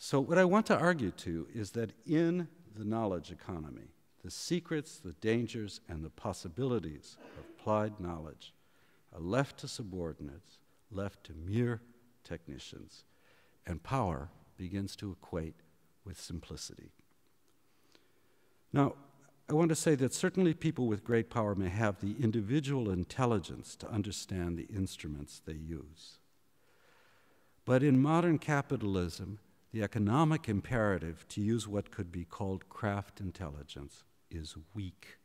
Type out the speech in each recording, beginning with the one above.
So what I want to argue to is that in the knowledge economy, the secrets, the dangers, and the possibilities of applied knowledge are left to subordinates, left to mere technicians, and power begins to equate with simplicity. Now, I want to say that certainly people with great power may have the individual intelligence to understand the instruments they use. But in modern capitalism, the economic imperative to use what could be called craft intelligence is weak.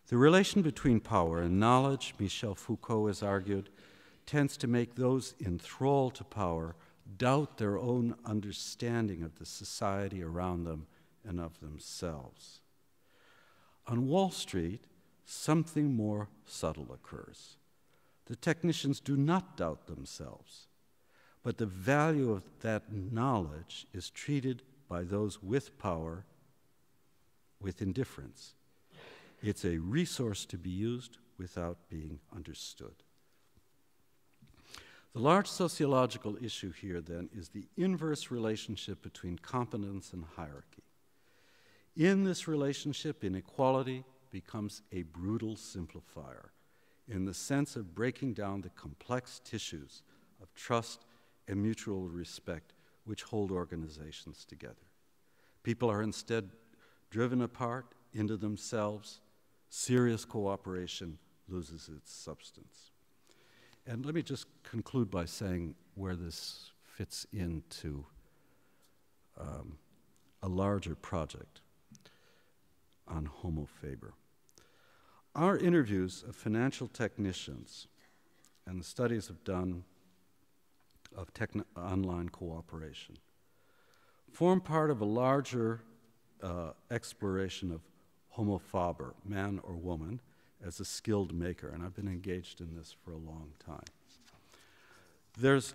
The relation between power and knowledge, Michel Foucault has argued, tends to make those enthralled to power doubt their own understanding of the society around them and of themselves. On Wall Street, something more subtle occurs. The technicians do not doubt themselves, but the value of that knowledge is treated by those with power with indifference. It's a resource to be used without being understood. The large sociological issue here, then, is the inverse relationship between competence and hierarchy. In this relationship, inequality becomes a brutal simplifier in the sense of breaking down the complex tissues of trust and mutual respect which hold organizations together. People are instead driven apart into themselves. Serious cooperation loses its substance. And let me just conclude by saying where this fits into a larger project on Homo faber. Our interviews of financial technicians and the studies have done of online cooperation form part of a larger exploration of Homo faber, man or woman, as a skilled maker, and I've been engaged in this for a long time. There's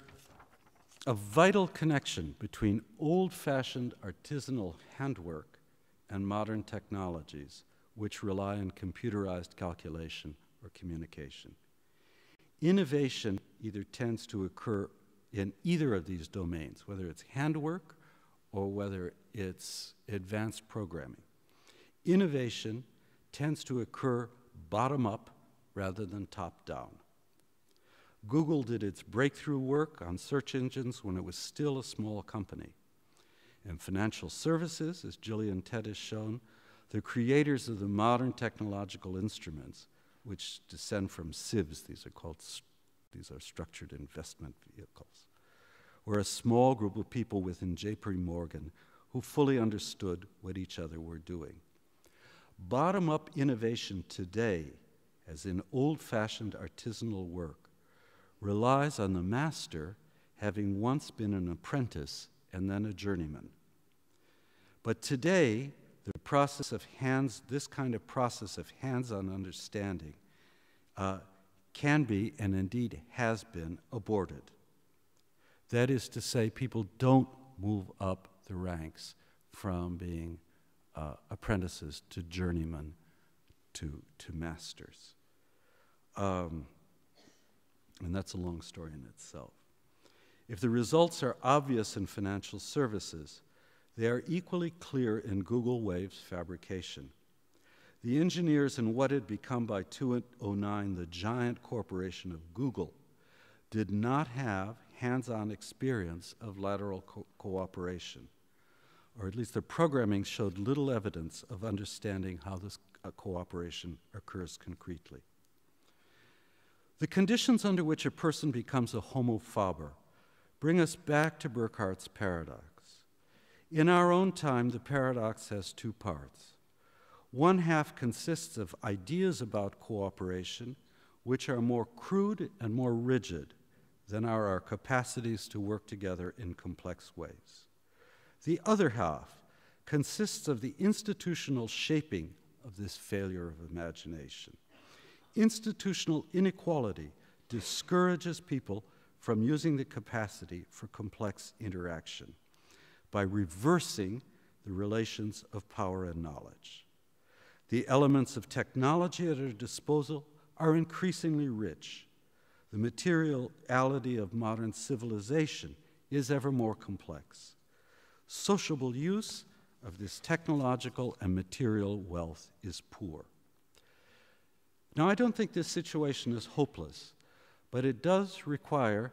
a vital connection between old-fashioned artisanal handwork and modern technologies which rely on computerized calculation or communication. Innovation either tends to occur in either of these domains, whether it's handwork or whether it's advanced programming. Innovation tends to occur bottom-up rather than top-down. Google did its breakthrough work on search engines when it was still a small company. In financial services, as Gillian Tett has shown, the creators of the modern technological instruments, which descend from SIVs, these are structured investment vehicles, were a small group of people within JP Morgan who fully understood what each other were doing. Bottom-up innovation today, as in old-fashioned artisanal work, relies on the master having once been an apprentice and then a journeyman. But today, this kind of process of hands-on understanding can be, and indeed has been, aborted. That is to say, people don't move up the ranks from being apprentices to journeymen to masters. And that's a long story in itself. If the results are obvious in financial services, they are equally clear in Google Wave's fabrication. The engineers in what had become by 2009 the giant corporation of Google did not have hands-on experience of lateral cooperation, or at least their programming showed little evidence of understanding how this cooperation occurs concretely. The conditions under which a person becomes a homo faber bring us back to Burckhardt's paradox. In our own time, the paradox has two parts. One half consists of ideas about cooperation which are more crude and more rigid than are our capacities to work together in complex ways. The other half consists of the institutional shaping of this failure of imagination. Institutional inequality discourages people from using the capacity for complex interaction by reversing the relations of power and knowledge. The elements of technology at our disposal are increasingly rich. The materiality of modern civilization is ever more complex. Sociable use of this technological and material wealth is poor. Now, I don't think this situation is hopeless, but it does require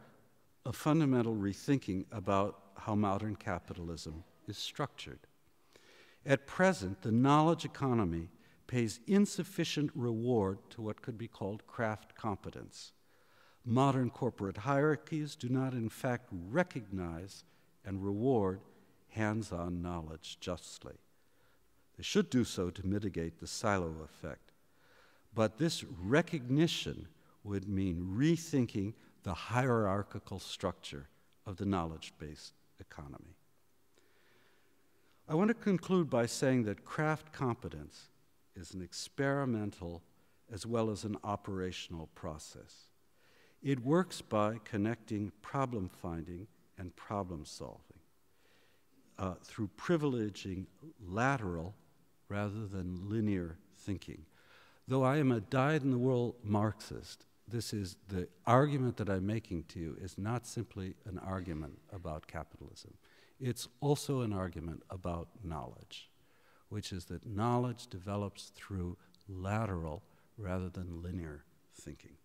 a fundamental rethinking about how modern capitalism is structured. At present, the knowledge economy pays insufficient reward to what could be called craft competence. Modern corporate hierarchies do not, in fact, recognize and reward hands-on knowledge justly. They should do so to mitigate the silo effect. But this recognition would mean rethinking the hierarchical structure of the knowledge-based economy. I want to conclude by saying that craft competence is an experimental as well as an operational process. It works by connecting problem finding and problem solving through privileging lateral rather than linear thinking. Though I am a dyed-in-the-wool Marxist, the argument that I'm making to you is not simply an argument about capitalism. It's also an argument about knowledge, which is that knowledge develops through lateral rather than linear thinking.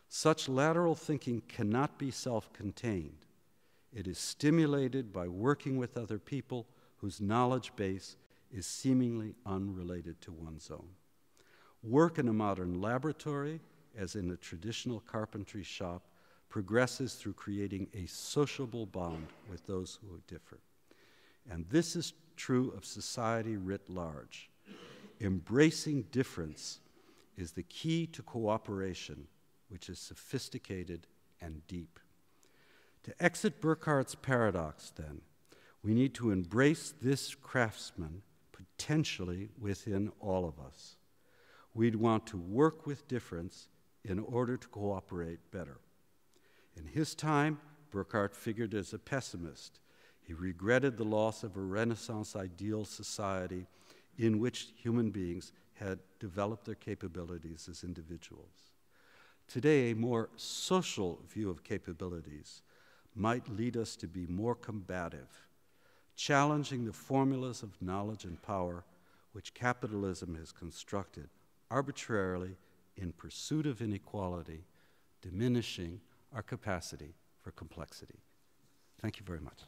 Such lateral thinking cannot be self-contained. It is stimulated by working with other people whose knowledge base is seemingly unrelated to one's own. Work in a modern laboratory, as in a traditional carpentry shop, progresses through creating a sociable bond with those who differ. And this is true of society writ large. Embracing difference is the key to cooperation, which is sophisticated and deep. To exit Burckhardt's paradox, then, we need to embrace this craftsman potentially within all of us. We'd want to work with difference in order to cooperate better. In his time, Burckhardt figured as a pessimist. He regretted the loss of a Renaissance ideal society in which human beings had developed their capabilities as individuals. Today, a more social view of capabilities might lead us to be more combative, challenging the formulas of knowledge and power which capitalism has constructed arbitrarily in pursuit of inequality, diminishing our capacity for complexity. Thank you very much.